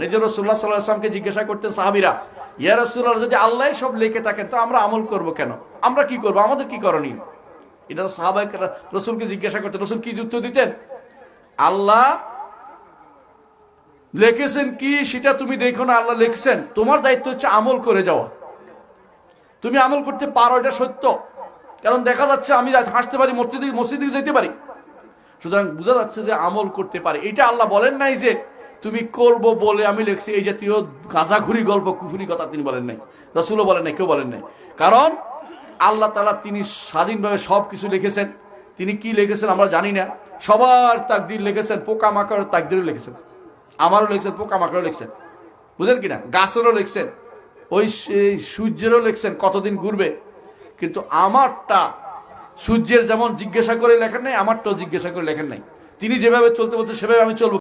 এই জন্য রাসূলুল্লাহ সাল্লাল্লাহু আলাইহি ওয়াসাল্লামকে জিজ্ঞাসা করতেন সাহাবীরা, ইয়া রাসূলুল্লাহ, যদি আল্লাহ সব লিখে থাকেন তো আমরা আমল করব কেন? আমরা কি করব? আমাদের কি করণীয়? এটা সাহাবায়ে রাসূলকে জিজ্ঞাসা করতেন। রাসূল কি উত্তর দিতেন? আল্লাহ লিখেছেন কি সেটা তুমি দেখো না, আল্লাহ লিখেছেন, তোমার দায়িত্ব হচ্ছে আমল করে যাওয়া। তুমি আমল করতে পারো, এটা সত্য, কারণ দেখা যাচ্ছে আমি হাসতে পারি, মসজিদে যেতে পারি, সুতরাং বোঝা যাচ্ছে যে আমল করতে পারে। এটা আল্লাহ বলেন নাই যে তুমি করব বলে আমি লিখছি, এই জাতীয় গাঁজাখুরি গল্প কুফুরি কথা তিনি বলেন নাই, রাসূলও বলেন নাই, কেউ বলেন নাই। কারণ আল্লাহ তাআলা তিনি স্বাধীনভাবে সব কিছু লিখেছেন। তিনি কি লিখেছেন আমরা জানি না। সবার তাকদীর লিখেছেন, পোকামাকড়ের তাকদীরও লিখেছেন, আমারও লিখছেন, পোকামাকড়ও লিখছেন, বুঝলেন কিনা, গাছেরও লিখছেন, ওই সূর্যেরও লিখছেন কতদিন ঘুরবে। কিন্তু আমারটা সূর্যের যেমন জিজ্ঞাসা করে লেখেন নাই, আমারটাও জিজ্ঞাসা করে লেখেন নাই। তিনি যেভাবে চলতে বলছে সেভাবে আমি চলবো।